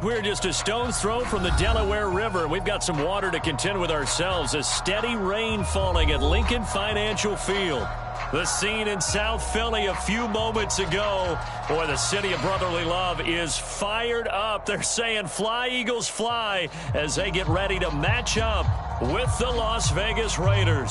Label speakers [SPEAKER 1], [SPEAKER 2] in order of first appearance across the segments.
[SPEAKER 1] We're just a stone's throw from the Delaware River. We've got some water to contend with ourselves. A steady rain falling at Lincoln Financial Field. The scene in South Philly a few moments ago. Boy, the city of brotherly love is fired up. They're saying fly, Eagles, fly, as they get ready to match up with the Las Vegas Raiders.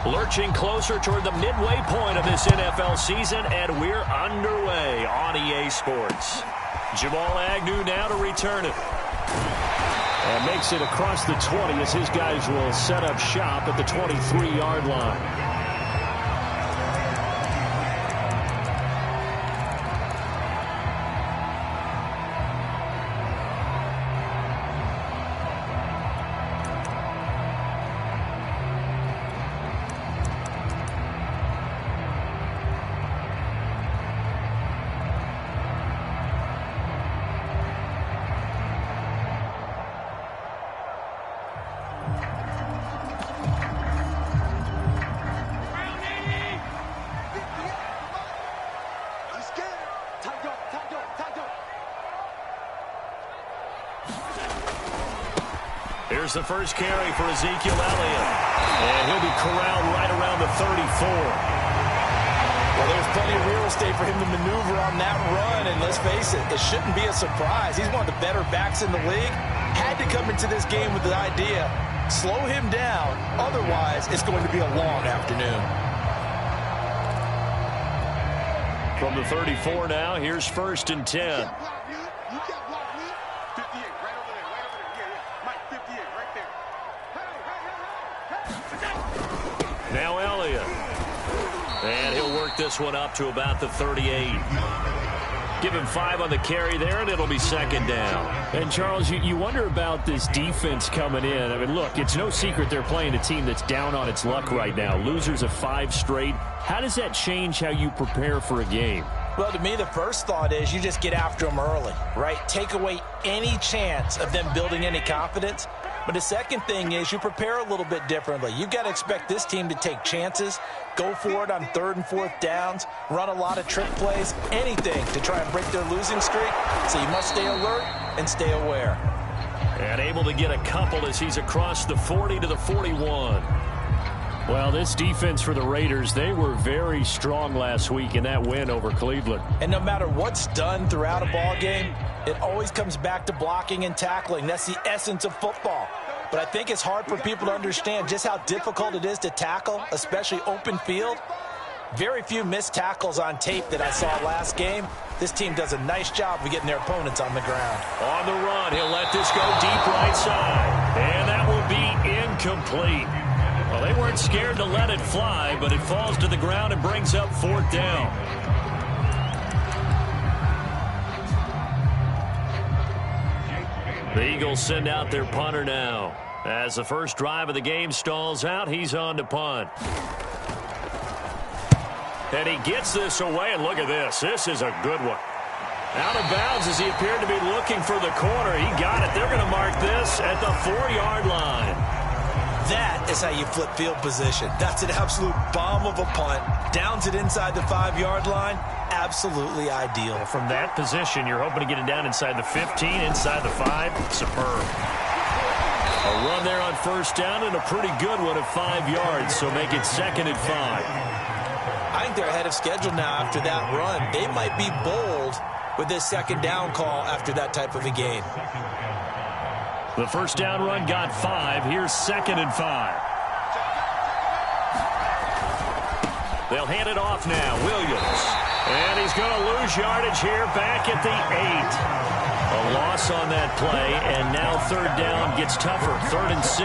[SPEAKER 1] Lurching closer toward the midway point of this NFL season, and we're underway on EA Sports. Jamal Agnew now to return it. And makes it across the 20 as his guys will set up shop at the 23-yard line. Here's the first carry for Ezekiel Elliott. And he'll be corralled right around the 34.
[SPEAKER 2] Well, there's plenty of real estate for him to maneuver on that run. And let's face it, it shouldn't be a surprise. He's one of the better backs in the league. Had to come into this game with the idea, slow him down. Otherwise, it's going to be a long afternoon.
[SPEAKER 1] From the 34 now, here's 1st and 10. Now Elliott. And he'll work this one up to about the 38. Give him 5 on the carry there, and it'll be 2nd down.
[SPEAKER 3] And, Charles, you wonder about this defense coming in. I mean, look, it's no secret they're playing a team that's down on its luck right now. Losers of 5 straight. How does that change how you prepare for a game?
[SPEAKER 2] Well, to me, the first thought is you just get after them early, right? Take away any chance of them building any confidence. But the second thing is you prepare a little bit differently. You've got to expect this team to take chances, go for it on 3rd and 4th downs, run a lot of trick plays, anything to try and break their losing streak. So you must stay alert and stay aware.
[SPEAKER 1] And able to get a couple as he's across the 40 to the 41.
[SPEAKER 3] Well, this defense for the Raiders, they were very strong last week in that win over Cleveland.
[SPEAKER 2] And no matter what's done throughout a ball game, it always comes back to blocking and tackling. That's the essence of football. But I think it's hard for people to understand just how difficult it is to tackle, especially open field. Very few missed tackles on tape that I saw last game. This team does a nice job of getting their opponents on the ground.
[SPEAKER 1] On the run, he'll let this go deep right side. And that will be incomplete. Well, they weren't scared to let it fly, but it falls to the ground and brings up 4th down. The Eagles send out their punter now. As the first drive of the game stalls out, he's on to punt. And he gets this away, and look at this. This is a good one. Out of bounds as he appeared to be looking for the corner. He got it. They're going to mark this at the 4-yard line.
[SPEAKER 2] That is how you flip field position. That's an absolute bomb of a punt. Downs it inside the 5-yard line. Absolutely ideal.
[SPEAKER 1] From that position, you're hoping to get it down inside the 15, inside the 5. Superb. A run there on 1st down and a pretty good one at 5 yards, so make it 2nd and 5.
[SPEAKER 2] I think they're ahead of schedule now after that run. They might be bold with this 2nd down call after that type of a game.
[SPEAKER 1] The 1st down run got 5. Here's 2nd and 5. They'll hand it off now. Williams. And he's going to lose yardage here back at the 8. A loss on that play, and now 3rd down gets tougher. 3rd and 6.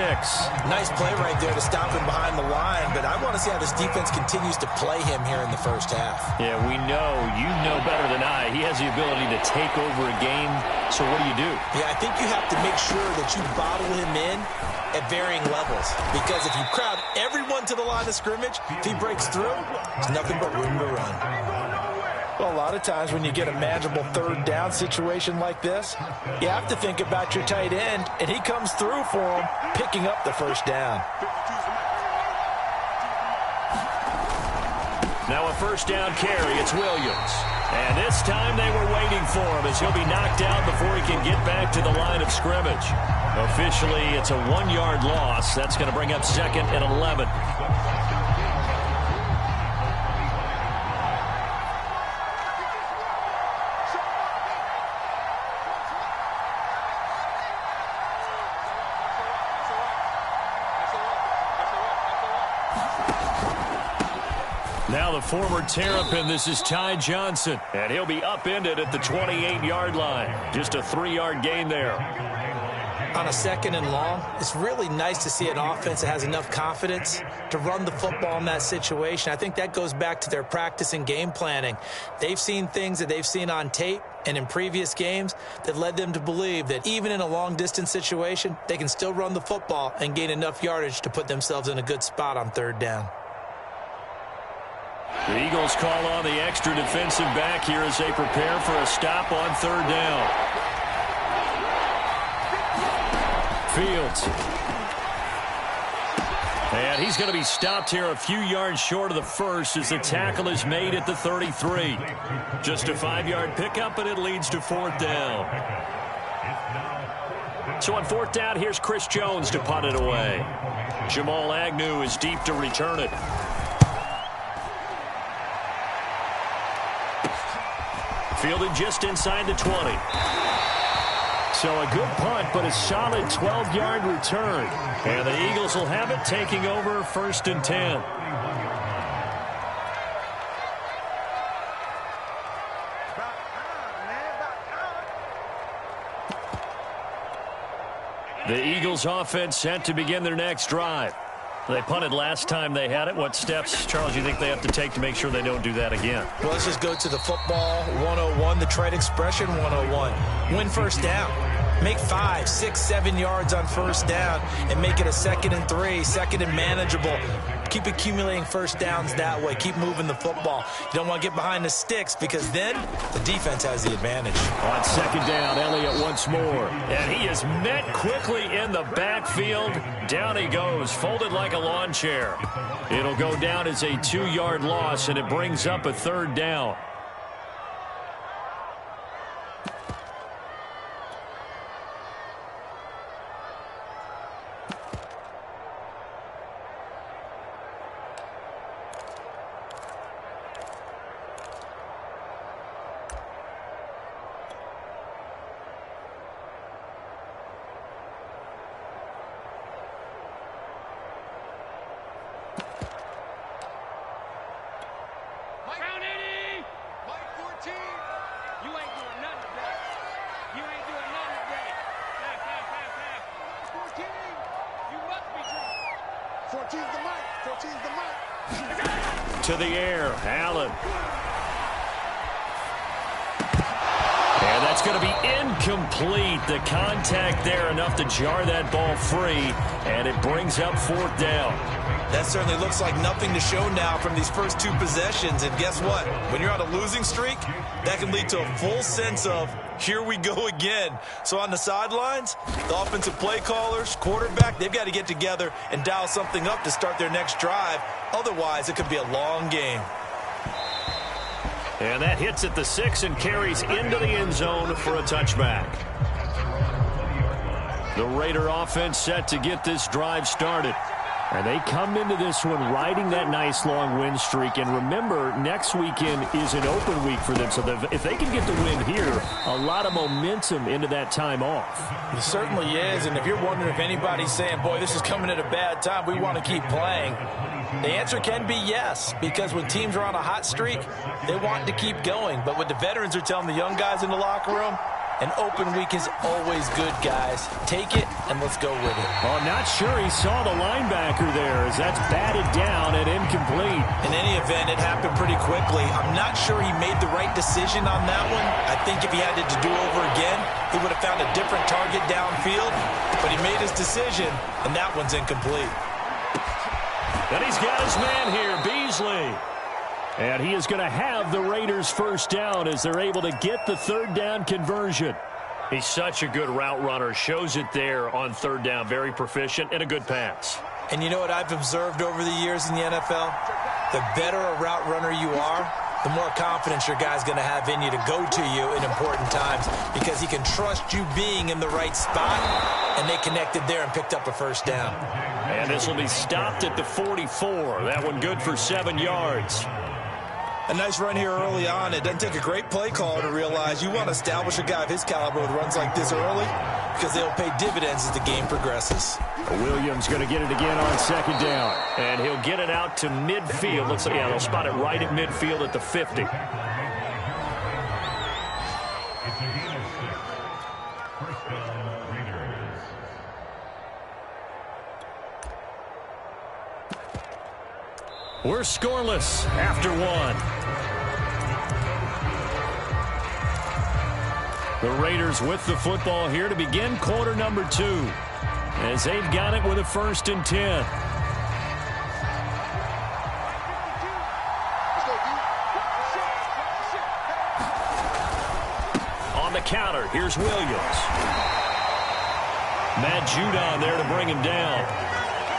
[SPEAKER 2] Nice play right there to stop him behind the line, but I want to see how this defense continues to play him here in the first half.
[SPEAKER 1] Yeah, we know. You know better than I. He has the ability to take over a game, so what do?
[SPEAKER 2] Yeah, I think you have to make sure that you bottle him in at varying levels, because if you crowd everyone to the line of scrimmage, if he breaks through, there's nothing but room to run. Well, a lot of times when you get a manageable 3rd down situation like this, you have to think about your tight end, and he comes through for him, picking up the 1st down.
[SPEAKER 1] a first down carry. It's Williams. And this time they were waiting for him as he'll be knocked out before he can get back to the line of scrimmage. Officially, it's a 1-yard loss. That's going to bring up 2nd and 11. Now the former Terrapin, this is Ty Johnson, and he'll be upended at the 28-yard line. Just a 3-yard gain there.
[SPEAKER 2] On a 2nd and long, it's really nice to see an offense that has enough confidence to run the football in that situation. I think that goes back to their practice and game planning. They've seen things that they've seen on tape and in previous games that led them to believe that even in a long-distance situation, they can still run the football and gain enough yardage to put themselves in a good spot on 3rd down.
[SPEAKER 1] The Eagles call on the extra defensive back here as they prepare for a stop on 3rd down. Fields. And he's going to be stopped here a few yards short of the first as the tackle is made at the 33. Just a 5-yard pickup, and it leads to 4th down. So on 4th down, here's Chris Jones to punt it away. Jamal Agnew is deep to return it. Fielded just inside the 20. So a good punt, but a solid 12-yard return. And the Eagles will have it, taking over 1st and 10. The Eagles offense set to begin their next drive. They punted last time they had it. What steps, Charles, do you think they have to take to make sure they don't do that again?
[SPEAKER 2] Well, let's just go to the football 101, the trade expression 101. Win 1st down. Make 5, 6, 7 yards on 1st down and make it a 2nd and 3, 2nd and manageable. Keep accumulating 1st downs that way. Keep moving the football. You don't want to get behind the sticks because then the defense has the advantage.
[SPEAKER 1] On 2nd down, Elliott once more. And he is met quickly in the backfield. Down he goes, folded like a lawn chair. It'll go down as a 2-yard loss, and it brings up a 3rd down. To the air, Allen. And that's going to be incomplete. The contact there enough to jar that ball free, and it brings up 4th down.
[SPEAKER 2] That certainly looks like nothing to show now from these first 2 possessions. And guess what? When you're on a losing streak, that can lead to a full sense of, here we go again. So on the sidelines, the offensive play callers, quarterback, they've got to get together and dial something up to start their next drive. Otherwise, it could be a long game.
[SPEAKER 1] And that hits at the 6 and carries into the end zone for a touchback. The Raider offense set to get this drive started. And they come into this one riding that nice long win streak. And remember, next weekend is an open week for them. So if they can get the win here, a lot of momentum into that time off.
[SPEAKER 2] It certainly is. And if you're wondering if anybody's saying, boy, this is coming at a bad time, we want to keep playing, the answer can be yes. Because when teams are on a hot streak, they want to keep going. But what the veterans are telling the young guys in the locker room, an open week is always good, guys. Take it, and let's go with it.
[SPEAKER 1] Well, I'm not sure he saw the linebacker there as that's batted down and incomplete.
[SPEAKER 2] In any event, it happened pretty quickly. I'm not sure he made the right decision on that one. I think if he had it to do over again, he would have found a different target downfield. But he made his decision, and that one's incomplete.
[SPEAKER 1] And he's got his man here, Beasley. And he is going to have the Raiders' 1st down as they're able to get the 3rd down conversion. He's such a good route runner. Shows it there on 3rd down. Very proficient and a good pass.
[SPEAKER 2] And you know what I've observed over the years in the NFL? The better a route runner you are, the more confidence your guy's going to have in you to go to you in important times because he can trust you being in the right spot, and they connected there and picked up a first down.
[SPEAKER 1] And this will be stopped at the 44. That one good for 7 yards.
[SPEAKER 2] A nice run here early on. It doesn't take a great play caller to realize you want to establish a guy of his caliber with runs like this early because they'll pay dividends as the game progresses.
[SPEAKER 3] Williams going to get it again on second down.
[SPEAKER 1] And he'll get it out to midfield. Looks like, yeah, they'll spot it right at midfield at the 50. We're scoreless after 1. The Raiders with the football here to begin quarter number 2. As they've got it with a 1st and 10. On the counter, here's Williams. Matt Judon there to bring him down.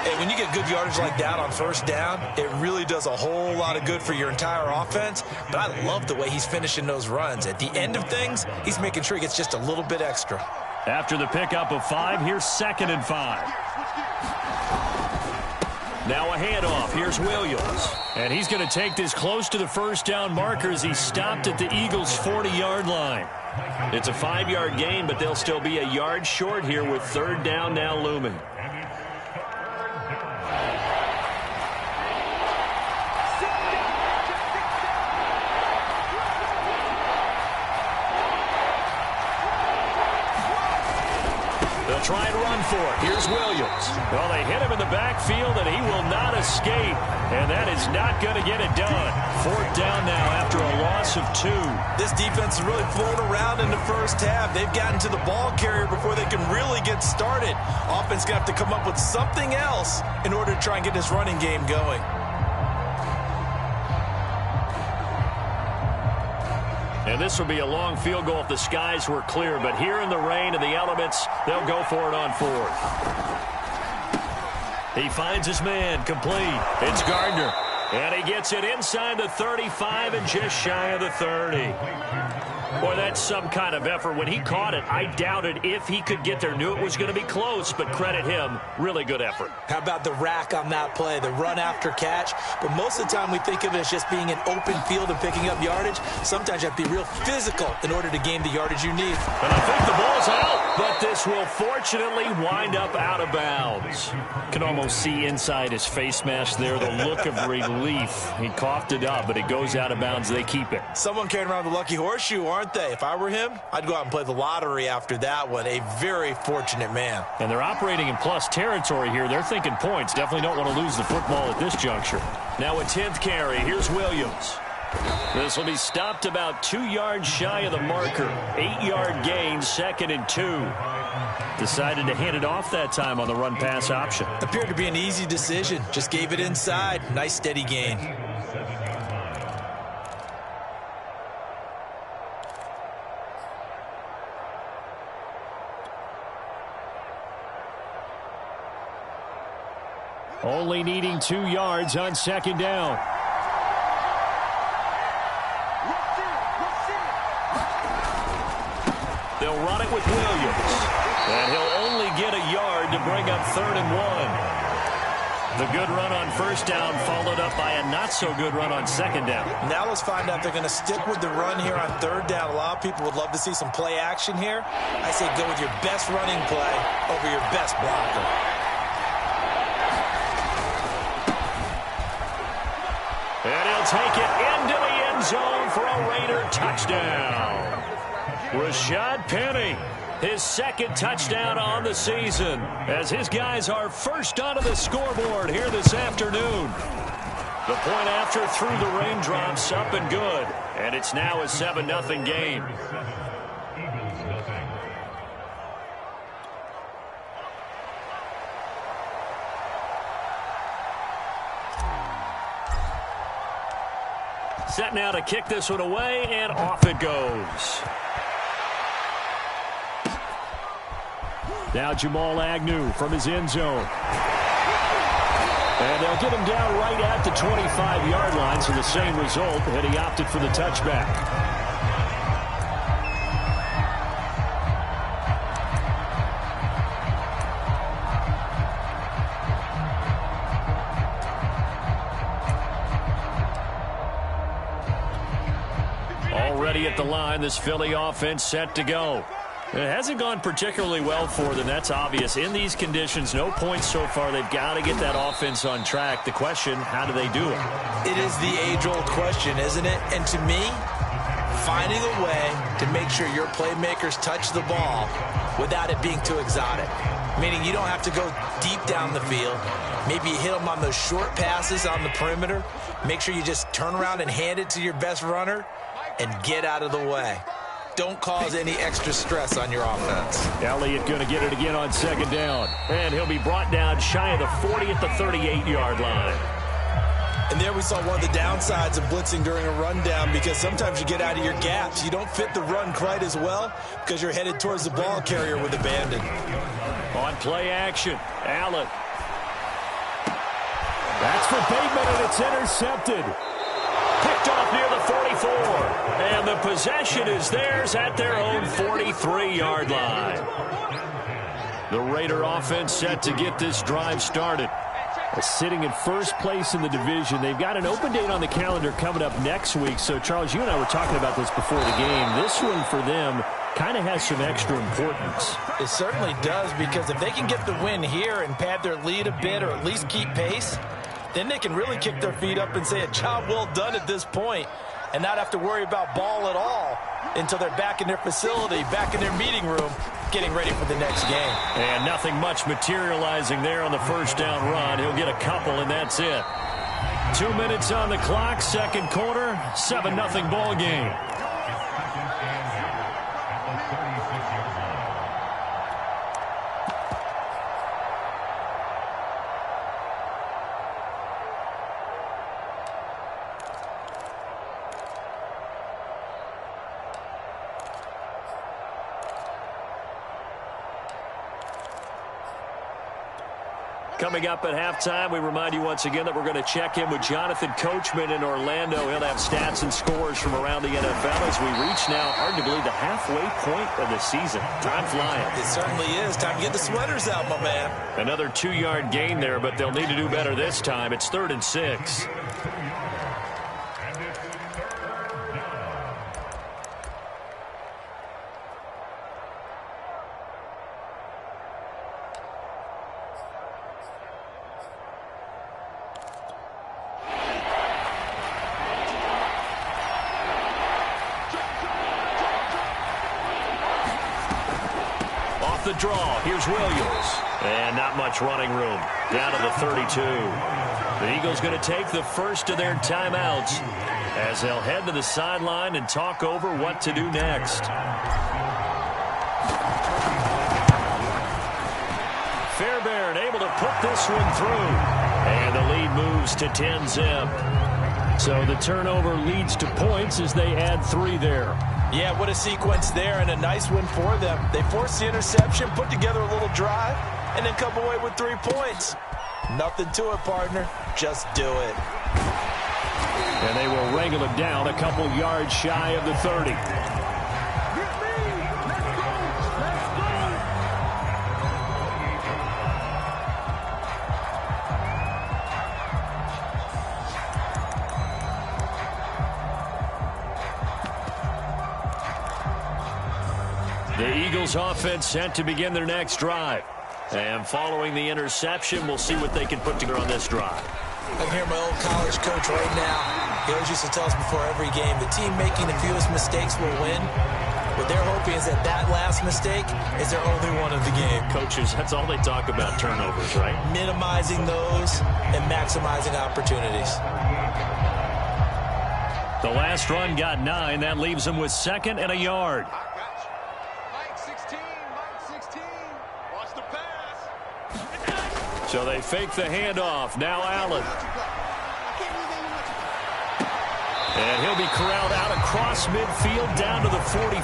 [SPEAKER 2] Hey, when you get good yardage like that on first down, it really does a whole lot of good for your entire offense. But I love the way he's finishing those runs. At the end of things, he's making sure he gets just a little bit extra.
[SPEAKER 1] After the pickup of 5, here's 2nd and 5. Now a handoff. Here's Williams. And he's going to take this close to the first down marker as he stopped at the Eagles' 40-yard line. It's a 5-yard gain, but they'll still be a yard short here with 3rd down now looming. Try and run for it. Here's Williams. Well, they hit him in the backfield, and he will not escape. And that is not going to get it done. 4th down now after a loss of 2.
[SPEAKER 2] This defense is really flown around in the first half. They've gotten to the ball carrier before they can really get started. Offense going to have to come up with something else in order to try and get this running game going.
[SPEAKER 1] And this will be a long field goal if the skies were clear. But here in the rain and the elements, they'll go for it on 4th. He finds his man, complete. It's Gardner. And he gets it inside the 35 and just shy of the 30. Boy, that's some kind of effort. When he caught it, I doubted if he could get there. Knew it was going to be close, but credit him. Really good effort.
[SPEAKER 2] How about the rack on that play, the run after catch? But most of the time we think of it as just being an open field and picking up yardage. Sometimes you have to be real physical in order to gain the yardage you need.
[SPEAKER 1] And I think the ball's out, but this will fortunately wind up out of bounds.
[SPEAKER 3] Can almost see inside his face mask there the look of relief. He coughed it up, but it goes out of bounds. They keep it.
[SPEAKER 2] Someone carrying around the lucky horseshoe, aren't they? If I were him, I'd go out and play the lottery after that one. A very fortunate man.
[SPEAKER 3] And they're operating in plus territory here. They're thinking points. Definitely don't want to lose the football at this juncture.
[SPEAKER 1] Now a 10th carry. Here's Williams. This will be stopped about 2 yards shy of the marker. 8-yard gain, 2nd and 2. Decided to hand it off that time on the run-pass option.
[SPEAKER 2] Appeared to be an easy decision. Just gave it inside. Nice steady gain.
[SPEAKER 3] Only needing 2 yards on 2nd down.
[SPEAKER 1] They'll run it with Williams. And he'll only get a yard to bring up 3rd and 1. The good run on 1st down followed up by a not-so-good run on 2nd down.
[SPEAKER 2] Now let's find out if they're going to stick with the run here on 3rd down. A lot of people would love to see some play action here. I say go with your best running play over your best blocker.
[SPEAKER 1] And he'll take it into the end zone for a Raider touchdown. Rashad Penny, his 2nd touchdown on the season, as his guys are first onto the scoreboard here this afternoon. The point after through the raindrops, up and good, and it's now a 7-0 game. Set now to kick this one away, and off it goes. Now Jamal Agnew from his end zone.
[SPEAKER 3] And they'll get him down right at the 25-yard line, so the same result, and he opted for the touchback. Already at the line, this Philly offense set to go. It hasn't gone particularly well for them. That's obvious. In these conditions, no points so far. They've got to get that offense on track. The question, how do they do it?
[SPEAKER 2] It is the age-old question, isn't it? And to me, finding a way to make sure your playmakers touch the ball without it being too exotic. Meaning you don't have to go deep down the field. Maybe you hit them on those short passes on the perimeter. Make sure you just turn around and hand it to your best runner and get out of the way. Don't cause any extra stress on your offense.
[SPEAKER 3] Elliott going to get it again on second down. And he'll be brought down shy of the 40 at the 38-yard line.
[SPEAKER 2] And there we saw one of the downsides of blitzing during a rundown, because sometimes you get out of your gaps. You don't fit the run quite as well because you're headed towards the ball carrier with abandon.
[SPEAKER 3] On play action, Allen. That's for Bateman, and it's intercepted. Picked off near the 44. And the possession is theirs at their own 43-yard line. The Raider offense set to get this drive started. Sitting in first place in the division. They've got an open date on the calendar coming up next week. So, Charles, you and I were talking about this before the game. This one for them kind of has some extra importance.
[SPEAKER 2] It certainly does, because if they can get the win here and pad their lead a bit, or at least keep pace, then they can really kick their feet up and say a job well done at this point, and not have to worry about ball at all until they're back in their facility, back in their meeting room, getting ready for the next game.
[SPEAKER 1] And nothing much materializing there on the first down run. He'll get a couple, and that's it. 2 minutes on the clock, second quarter, 7-0 ball game. Coming up at halftime, we remind you once again that we're going to check in with Jonathan Coachman in Orlando. He'll have stats and scores from around the NFL as we reach now, hard to believe, the halfway point of the season. Time flying.
[SPEAKER 2] It certainly is. Time to get the sweaters out, my man.
[SPEAKER 1] Another 2-yard gain there, but they'll need to do better this time. It's 3rd and 6. The draw. Here's Williams. And not much running room. Down to the 32. The Eagles going to take the first of their timeouts as they'll head to the sideline and talk over what to do next. Fairbairn able to put this one through. And the lead moves to 10-zip. So the turnover leads to points as they add 3 there.
[SPEAKER 2] Yeah, what a sequence there, and a nice win for them. They forced the interception, put together a little drive, and then come away with 3 points. Nothing to it, partner. Just do it.
[SPEAKER 3] And they will wrangle it down a couple yards shy of the 30. The Eagles offense set to begin their next drive. And following the interception, we'll see what they can put together on this drive.
[SPEAKER 2] I'm here, my old college coach right now. He always used to tell us before every game, the team making the fewest mistakes will win. What they're hoping is that that last mistake is their only one of the game.
[SPEAKER 1] Coaches, that's all they talk about, turnovers, right?
[SPEAKER 2] Minimizing those and maximizing opportunities.
[SPEAKER 1] The last run got 9. That leaves them with 2nd and a yard. So they fake the handoff. Now Allen. And he'll be corralled out across midfield down to the 45.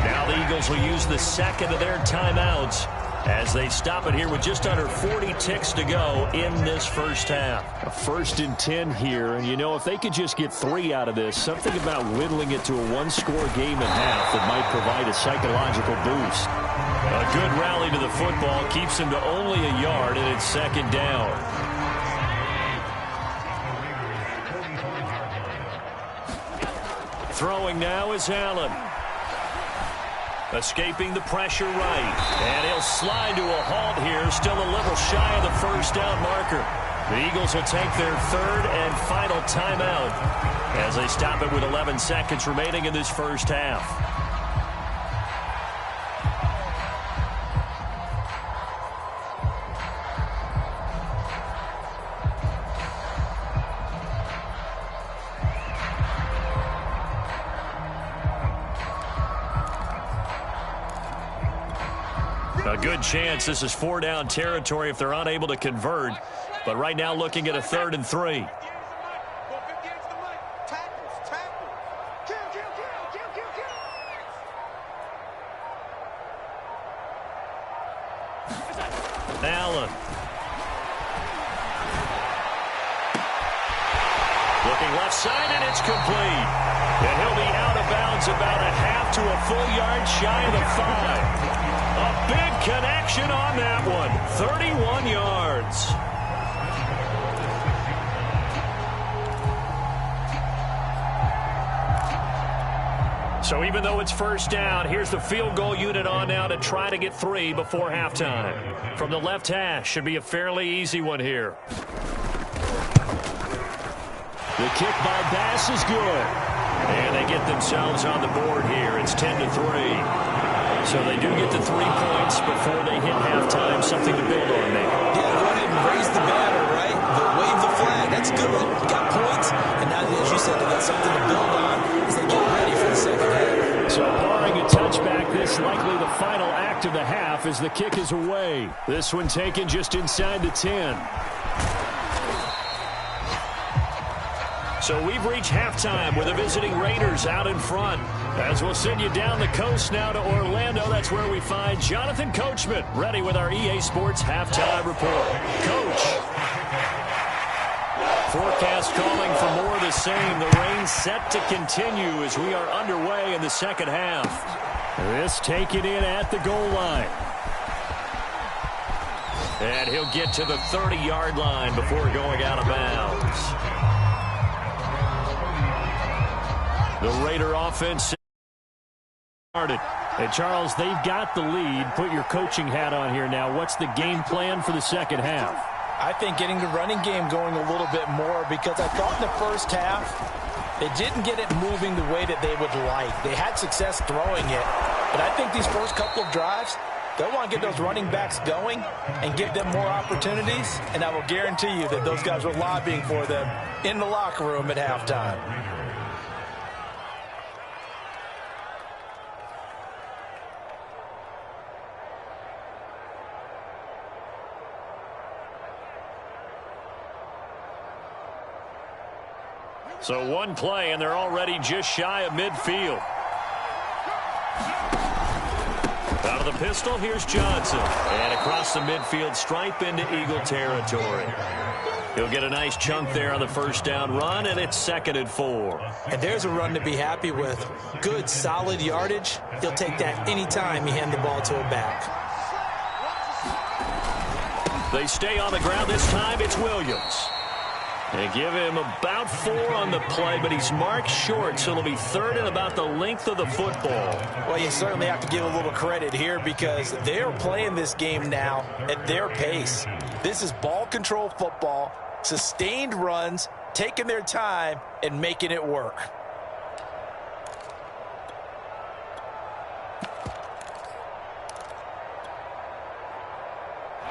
[SPEAKER 1] Now the Eagles will use the second of their timeouts as they stop it here with just under 40 ticks to go in this first half.
[SPEAKER 3] A 1st and 10 here, and you know, if they could just get 3 out of this, something about whittling it to a 1-score game at half that might provide a psychological boost.
[SPEAKER 1] A good rally to the football keeps him to only a yard, and it's 2nd down. Throwing now is Allen. Escaping the pressure right. And he'll slide to a halt here. Still a little shy of the first down marker. The Eagles will take their 3rd and final timeout as they stop it with 11 seconds remaining in this first half. A good chance this is 4-down territory if they're unable to convert. But right now looking at a 3rd and 3. Allen. Looking left side, and it's complete. And he'll be out of bounds about a half to a full yard shy of the 5. A big connection on that one. 31 yards. So even though it's first down, here's the field goal unit on now to try to get 3 before halftime. From the left hash, should be a fairly easy one here.
[SPEAKER 3] The kick by Bass is good.
[SPEAKER 1] And they get themselves on the board here. It's 10-3. So they do get the 3 points before they hit halftime. Something to build on there.
[SPEAKER 2] Yeah, go ahead and raise the banner, right? Wave the flag. That's good. You got points. And now, as you said, they got something to build on as they get ready for the second half.
[SPEAKER 3] So barring a touchback, this likely the final act of the half as the kick is away. This one taken just inside the 10.
[SPEAKER 1] So we've reached halftime with the visiting Raiders out in front. As we'll send you down the coast now to Orlando, that's where we find Jonathan Coachman, ready with our EA Sports halftime report. Coach. Forecast calling for more of the same. The rain set to continue as we are underway in the second half.
[SPEAKER 3] This taken in at the goal line.
[SPEAKER 1] And he'll get to the 30-yard line before going out of bounds. The Raider offense started. Hey, Charles, they've got the lead. Put your coaching hat on here now. What's the game plan for the second half?
[SPEAKER 2] I think getting the running game going a little bit more, because I thought in the first half they didn't get it moving the way that they would like. They had success throwing it, but I think these first couple of drives, they'll want to get those running backs going and give them more opportunities, and I will guarantee you that those guys were lobbying for them in the locker room at halftime.
[SPEAKER 1] So one play, and they're already just shy of midfield. Out of the pistol, here's Johnson. And across the midfield stripe into Eagle territory. He'll get a nice chunk there on the first down run, and it's 2nd and 4.
[SPEAKER 2] And there's a run to be happy with. Good, solid yardage. He'll take that anytime you hand the ball to a back.
[SPEAKER 1] They stay on the ground this time. It's Williams. They give him about 4 on the play, but he's marked short, so it'll be 3rd and about the length of the football.
[SPEAKER 2] Well, you certainly have to give a little credit here because they're playing this game now at their pace. This is ball control football, sustained runs, taking their time, and making it work.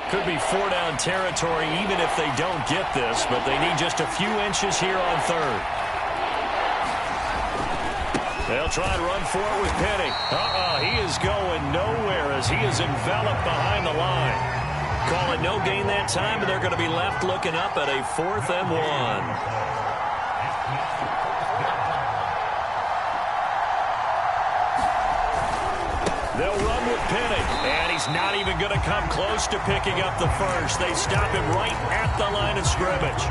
[SPEAKER 1] Could be 4-down territory even if they don't get this, but they need just a few inches here on 3rd. They'll try and run for it with Penny. He is going nowhere as he is enveloped behind the line. Call it no gain that time, and they're going to be left looking up at a 4th and 1. They'll run with Penny. And he's not even going to come close to picking up the first. They stop him right at the line of scrimmage.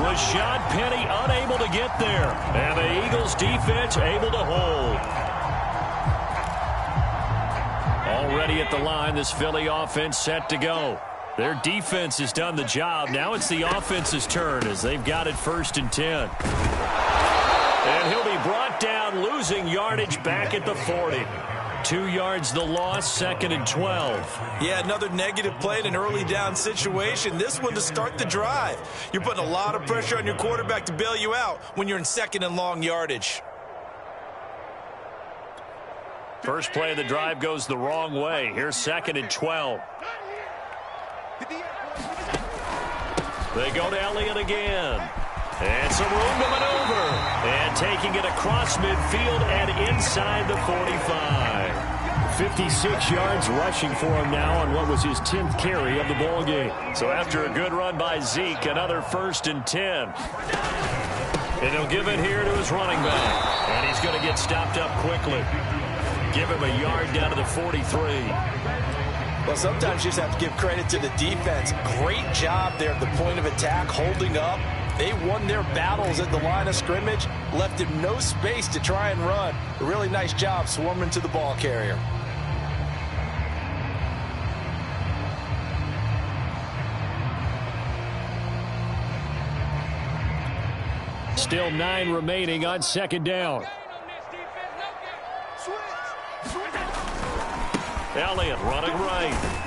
[SPEAKER 1] Rashad Penny unable to get there. And the Eagles defense able to hold. Already at the line, this Philly offense set to go. Their defense has done the job. Now it's the offense's turn as they've got it 1st and 10. And he'll be brought down, losing yardage back at the 40. 2 yards the loss, 2nd and 12.
[SPEAKER 2] Yeah, another negative play in an early down situation. This one to start the drive. You're putting a lot of pressure on your quarterback to bail you out when you're in 2nd and long yardage.
[SPEAKER 1] First play of the drive goes the wrong way. Here's 2nd and 12. They go to Elliott again. And some room to maneuver. And taking it across midfield and inside the 45. 56 yards rushing for him now on what was his 10th carry of the ball game. So after a good run by Zeke, another 1st and 10. And he'll give it here to his running back. And he's going to get stopped up quickly. Give him a yard down to the 43.
[SPEAKER 2] Well, sometimes you just have to give credit to the defense. Great job there at the point of attack, holding up. They won their battles at the line of scrimmage, left him no space to try and run. A really nice job swarming to the ball carrier.
[SPEAKER 1] Still 9 remaining on 2nd down. Elliott running right.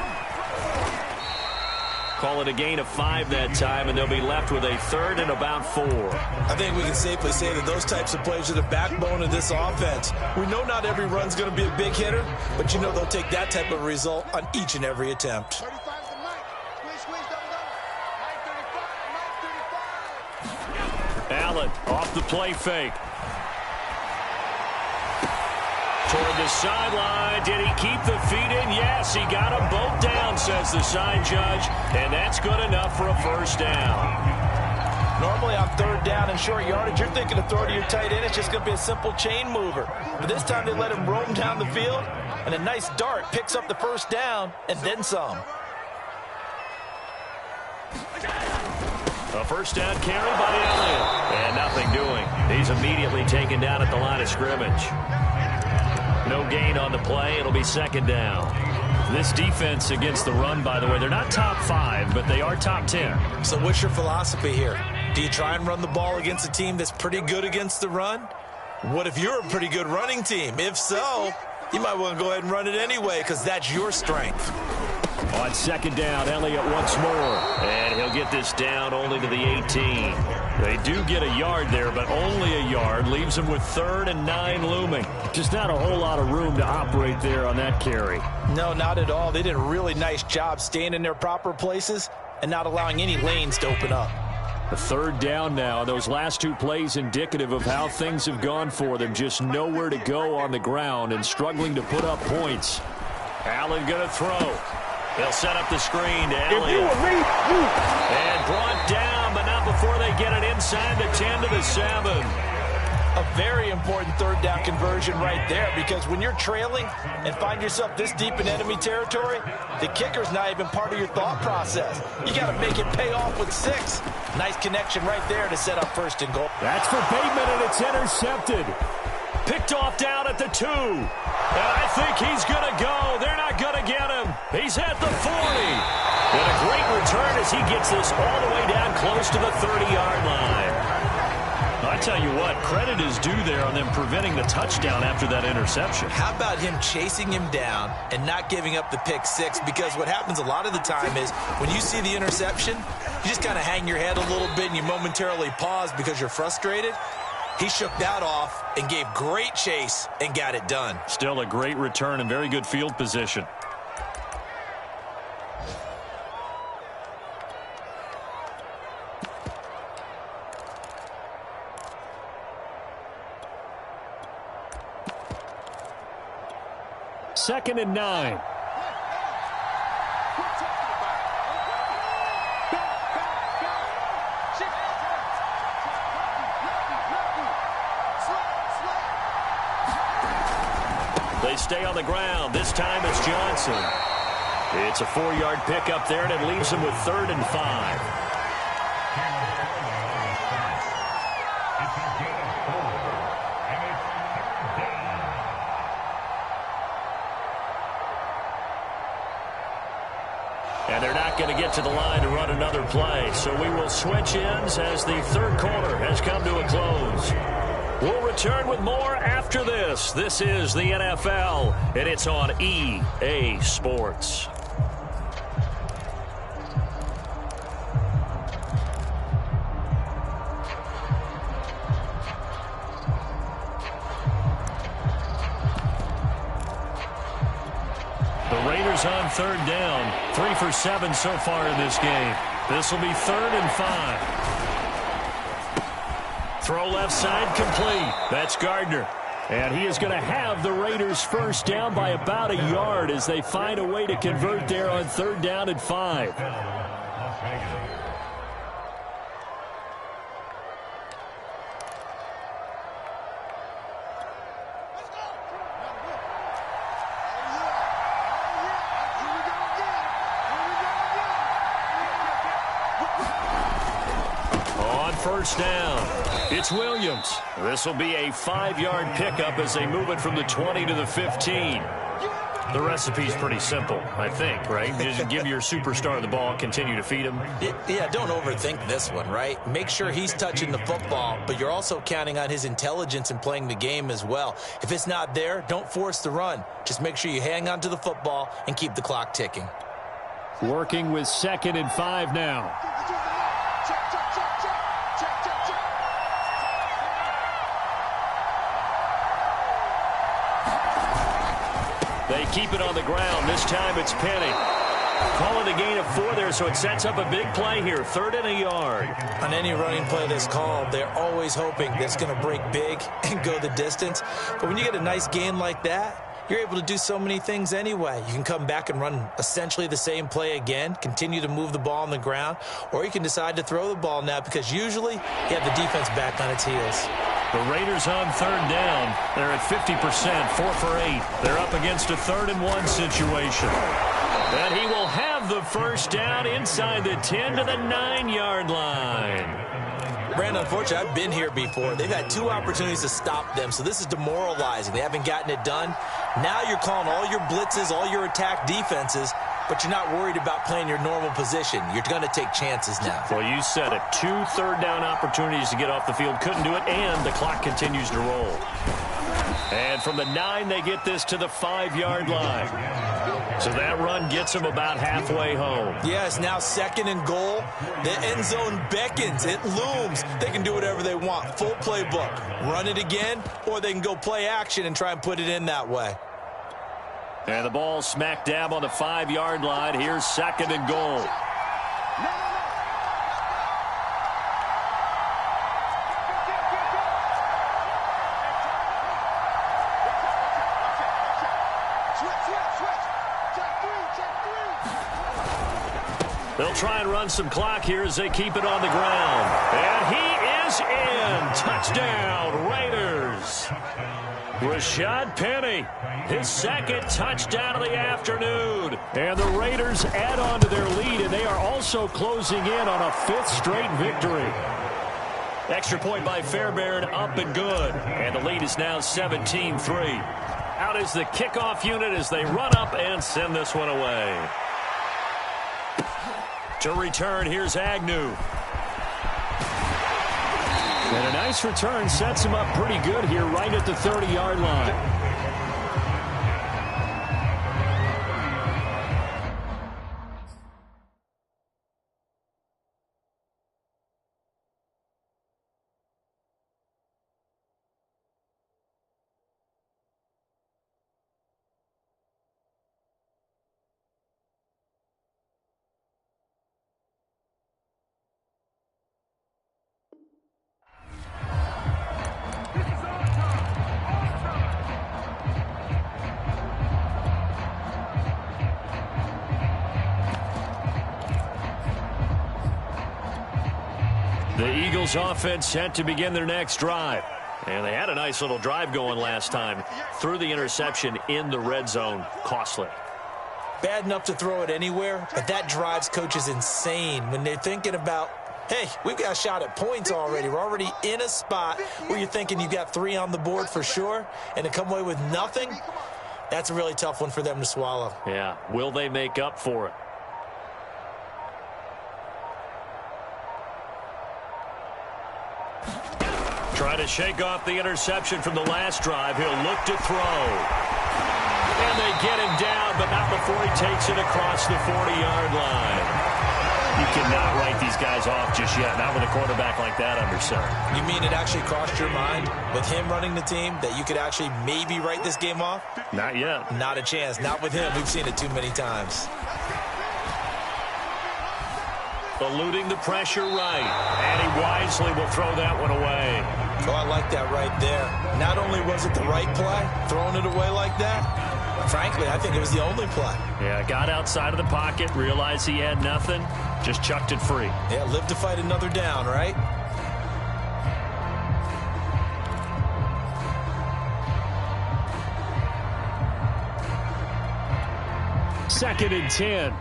[SPEAKER 1] Call it a gain of 5 that time, and they'll be left with a 3rd and about 4.
[SPEAKER 2] I think we can safely say that those types of plays are the backbone of this offense. We know not every run's going to be a big hitter, but you know they'll take that type of result on each and every attempt.
[SPEAKER 1] Allen off the play fake. Toward the sideline. Did he keep the feet in? Yes, he got them both down, says the sign judge. And that's good enough for a 1st down.
[SPEAKER 2] Normally on 3rd down and short yardage, you're thinking of throw to your tight end. It's just going to be a simple chain mover. But this time they let him roam down the field. And a nice dart picks up the 1st down and then some.
[SPEAKER 1] A 1st down carry by Elliott. And nothing doing. He's immediately taken down at the line of scrimmage. No gain on the play. It'll be 2nd down. This defense against the run, by the way, they're not top 5, but they are top 10.
[SPEAKER 2] So what's your philosophy here? Do you try and run the ball against a team that's pretty good against the run? What if you're a pretty good running team? If so, you might want to go ahead and run it anyway because that's your strength.
[SPEAKER 1] On 2nd down, Elliott once more. And he'll get this down only to the 18. They do get a yard there, but only a yard. Leaves them with 3rd and 9 looming. Just not a whole lot of room to operate there on that carry.
[SPEAKER 2] No, not at all. They did a really nice job staying in their proper places and not allowing any lanes to open up.
[SPEAKER 1] A 3rd down now. Those last 2 plays indicative of how things have gone for them. Just nowhere to go on the ground and struggling to put up points. Allen going to throw. They'll set up the screen to Elliott.
[SPEAKER 3] If you were me,
[SPEAKER 1] And brought down, but not before they get it inside the 10 to the 7.
[SPEAKER 2] A very important 3rd down conversion right there because when you're trailing and find yourself this deep in enemy territory, the kicker's not even part of your thought process. You got to make it pay off with 6. Nice connection right there to set up 1st and goal.
[SPEAKER 1] That's for Bateman, and it's intercepted. Picked off down at the 2. And I think he's going to go. They're not going to get him. He's at the 40. And a great return as he gets this all the way down close to the 30-yard line. I tell you what, credit is due there on them preventing the touchdown after that interception.
[SPEAKER 2] How about him chasing him down and not giving up the pick 6? Because what happens a lot of the time is when you see the interception, you just kind of hang your head a little bit and you momentarily pause because you're frustrated. He shook that off and gave great chase and got it done.
[SPEAKER 1] Still a great return and very good field position. Second and 9. They stay on the ground. This time it's Johnson. It's a 4-yard pickup there, and it leaves them with 3rd and 5. And they're not going to get to the line to run another play. So we will switch ends as the 3rd quarter has come to a close. We'll return with more after this. This is the NFL, and it's on EA Sports. The Raiders on 3rd down. 3 for 7 so far in this game. This will be 3rd and 5. Throw left side complete. That's Gardner. And he is going to have the Raiders first down by about a yard as they find a way to convert there on 3rd down and 5. On first down, it's Williams. This will be a 5-yard pickup as they move it from the 20 to the 15. The recipe's pretty simple, I think, right? Just give your superstar the ball, continue to feed him.
[SPEAKER 2] Yeah, don't overthink this one, right? Make sure he's touching the football, but you're also counting on his intelligence in playing the game as well. If it's not there, don't force the run. Just make sure you hang on to the football and keep the clock ticking.
[SPEAKER 3] Working with 2nd and 5 now.
[SPEAKER 1] They keep it on the ground. This time it's Penny. Call it a gain of 4 there, so it sets up a big play here. 3rd and a yard.
[SPEAKER 2] On any running play that's called, they're always hoping that it's going to break big and go the distance. But when you get a nice gain like that, you're able to do so many things anyway. You can come back and run essentially the same play again, continue to move the ball on the ground, or you can decide to throw the ball now because usually you have the defense back on its heels.
[SPEAKER 1] The Raiders on 3rd down. They're at 50%, 4 for 8. They're up against a 3rd and 1 situation. And he will have the first down inside the 10 to the 9-yard line.
[SPEAKER 2] Brandon, unfortunately, I've been here before. They've had 2 opportunities to stop them, so this is demoralizing. They haven't gotten it done. Now you're calling all your blitzes, all your attack defenses, but you're not worried about playing your normal position. You're going to take chances now.
[SPEAKER 1] Well, you said it. 2 3rd down opportunities to get off the field. Couldn't do it, and the clock continues to roll. And from the 9, they get this to the 5-yard line. So that run gets them about halfway home.
[SPEAKER 2] Yeah, it's now 2nd and goal. The end zone beckons. It looms. They can do whatever they want. Full playbook. Run it again, or they can go play action and try and put it in that way.
[SPEAKER 1] And the ball smack dab on the 5-yard line. Here's 2nd and goal. They'll try and run some clock here as they keep it on the ground. And he is in. Touchdown, Raiders. Rashad Penny, his 2nd touchdown of the afternoon. And the Raiders add on to their lead, and they are also closing in on a 5th straight victory. Extra point by Fairbairn, up and good. And the lead is now 17-3. Out is the kickoff unit as they run up and send this one away. To return, here's Agnew.
[SPEAKER 3] And a nice return sets him up pretty good here right at the 30-yard line. The Eagles offense set to begin their next drive.
[SPEAKER 1] And they had a nice little drive going last time. Threw the interception in the red zone. Costly.
[SPEAKER 2] Bad enough to throw it anywhere, but that drives coaches insane when they're thinking about, hey, we've got a shot at points already. We're already in a spot where you're thinking you've got 3 on the board for sure, and to come away with nothing, that's a really tough one for them to swallow.
[SPEAKER 1] Yeah. Will they make up for it? Try to shake off the interception from the last drive. He'll look to throw. And they get him down, but not before he takes it across the 40-yard line. You cannot write these guys off just yet, not with a quarterback like that under center.
[SPEAKER 2] You mean it actually crossed your mind with him running the team that you could actually maybe write this game off?
[SPEAKER 1] Not yet.
[SPEAKER 2] Not a chance. Not with him. We've seen it too many times.
[SPEAKER 1] Eluding the pressure right. And he wisely will throw that one away.
[SPEAKER 2] Oh, I like that right there. Not only was it the right play, throwing it away like that, frankly, I think it was the only play.
[SPEAKER 1] Yeah, got outside of the pocket, realized he had nothing, just chucked it free.
[SPEAKER 2] Yeah, live to fight another down, right?
[SPEAKER 3] Second and 10.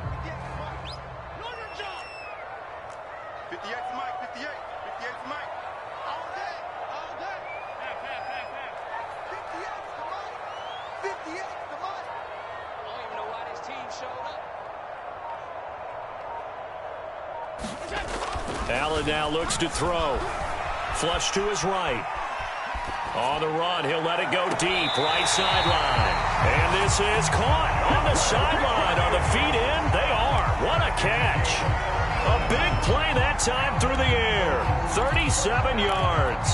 [SPEAKER 1] Allen now looks to throw. Flush to his right. On the run, he'll let it go deep, right sideline. And this is caught on the sideline. Are the feet in? They are. What a catch. A big play that time through the air. 37 yards.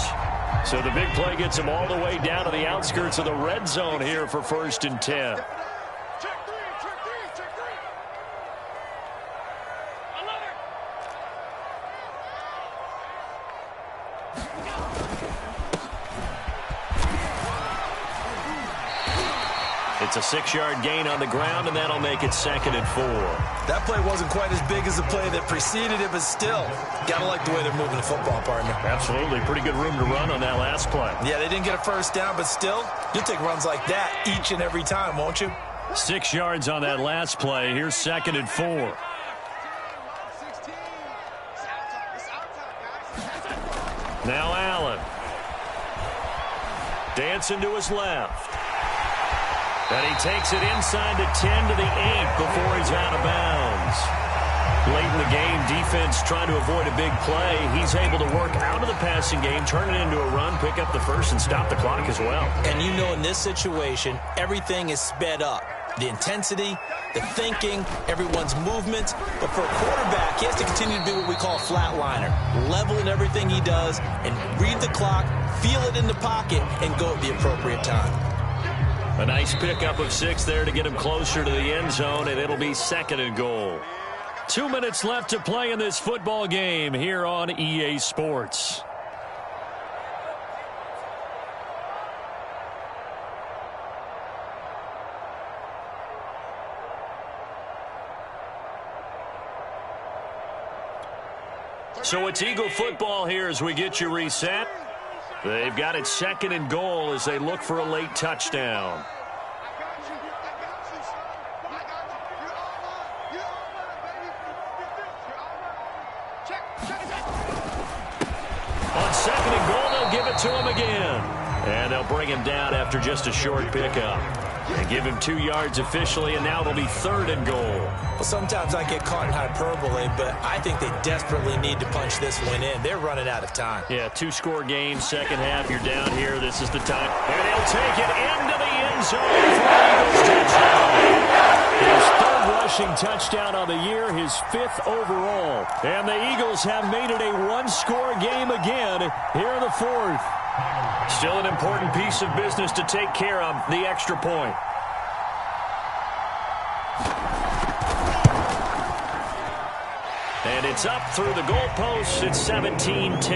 [SPEAKER 1] So the big play gets him all the way down to the outskirts of the red zone here for 1st and 10. It's a 6-yard gain on the ground, and that'll make it 2nd and 4.
[SPEAKER 2] That play wasn't quite as big as the play that preceded it, but still, gotta like the way they're moving the football, partner.
[SPEAKER 1] Absolutely. Pretty good room to run on that last play.
[SPEAKER 2] Yeah, they didn't get a first down, but still, you'll take runs like that each and every time, won't you?
[SPEAKER 1] 6 yards on that last play. Here's 2nd and 4. Now Allen. Dancing to his left. And he takes it inside the 10 to the 8 before he's out of bounds. Late in the game, defense trying to avoid a big play. He's able to work out of the passing game, turn it into a run, pick up the first, and stop the clock as well.
[SPEAKER 2] And you know in this situation, everything is sped up. The intensity, the thinking, everyone's movements. But for a quarterback, he has to continue to be what we call a flatliner. Level in everything he does and read the clock, feel it in the pocket, and go at the appropriate time.
[SPEAKER 1] A nice pickup of 6 there to get him closer to the end zone, and it'll be 2nd and goal. 2 minutes left to play in this football game here on EA Sports. So it's Eagle football here as we get you reset. They've got it 2nd and goal as they look for a late touchdown. On 2nd and goal, they'll give it to him again. And they'll bring him down after just a short pickup. And give him 2 yards officially, and now it'll be 3rd and goal.
[SPEAKER 2] Well, sometimes I get caught in hyperbole, but I think they desperately need to punch this one in. They're running out of time.
[SPEAKER 1] Yeah, 2-score game, second half. You're down here. This is the time. And he'll take it into the end zone for an Eagles touchdown. His 3rd rushing touchdown on the year, his 5th overall. And the Eagles have made it a 1-score game again here in the 4th. Still an important piece of business to take care of, the extra point. And it's up through the goalposts. It's 17-10.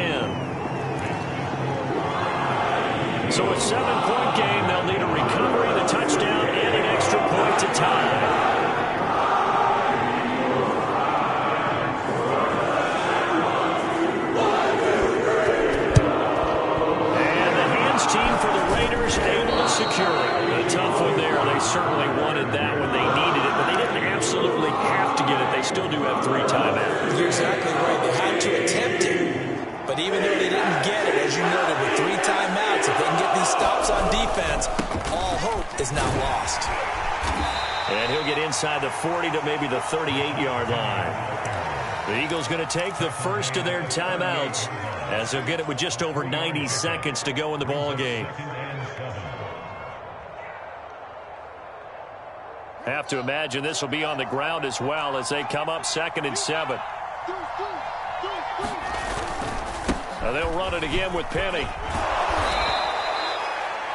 [SPEAKER 1] So a 7-point game. They'll need a recovery, the touchdown, and an extra point to tie. certainly wanted that when they needed it, but they didn't absolutely have to get it. They still do have 3 timeouts.
[SPEAKER 2] You're exactly right. They had to attempt it. But even though they didn't get it, as you noted, with 3 timeouts, if they can get these stops on defense, all hope is not lost.
[SPEAKER 1] And he'll get inside the 40 to maybe the 38-yard line. The Eagles going to take the first of their timeouts as they'll get it with just over 90 seconds to go in the ball game. Have to imagine this will be on the ground as well as they come up 2nd and 7. Now they'll run it again with Penny.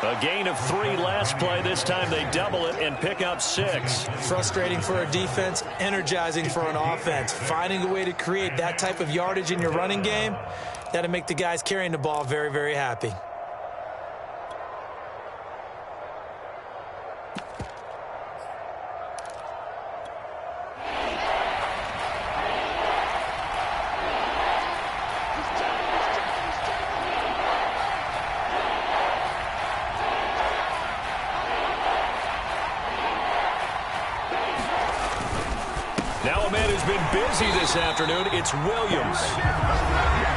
[SPEAKER 1] A gain of 3 last play. This time they double it and pick up 6.
[SPEAKER 2] Frustrating for a defense, energizing for an offense. Finding a way to create that type of yardage in your running game, that'll make the guys carrying the ball very, very happy.
[SPEAKER 1] Now a man who's been busy this afternoon, it's Williams.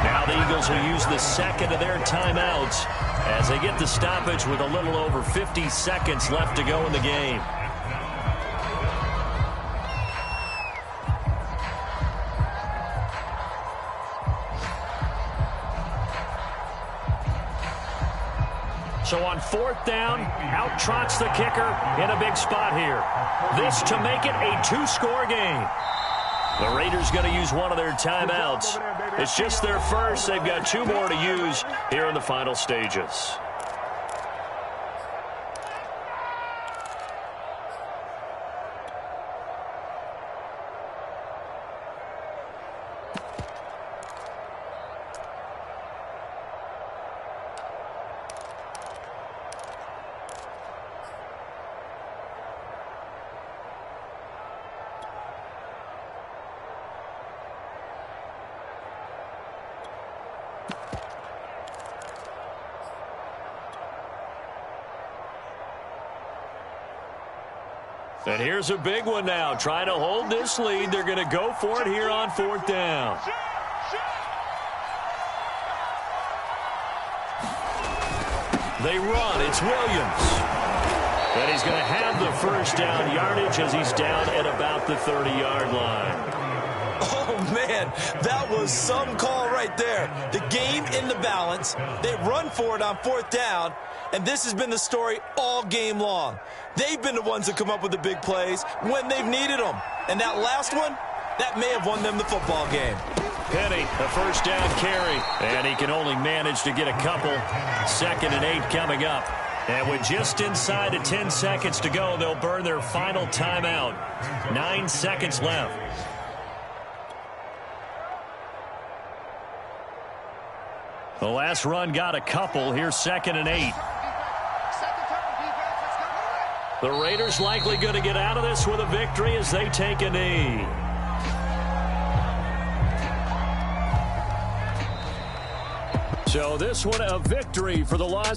[SPEAKER 1] Now the Eagles will use the second of their timeouts as they get the stoppage with a little over 50 seconds left to go in the game. So on 4th down, out trots the kicker in a big spot here. This to make it a 2-score game. The Raiders going to use one of their timeouts. It's just their first. They've got 2 more to use here in the final stages. And here's a big one now. Trying to hold this lead. They're going to go for it here on 4th down. They run. It's Williams. And he's going to have the first down yardage as he's down at about the 30-yard line.
[SPEAKER 2] Oh, man, that was some call right there. The game in the balance. They run for it on 4th down, and this has been the story all game long. They've been the ones that come up with the big plays when they've needed them. And that last one, that may have won them the football game.
[SPEAKER 1] Penny, a first down carry, and he can only manage to get a couple. 2nd and 8 coming up. And with just inside of 10 seconds to go, they'll burn their final timeout. 9 seconds left. The last run got a couple. Here's 2nd and 8. The Raiders likely going to get out of this with a victory as they take a knee. So this one a victory for the Las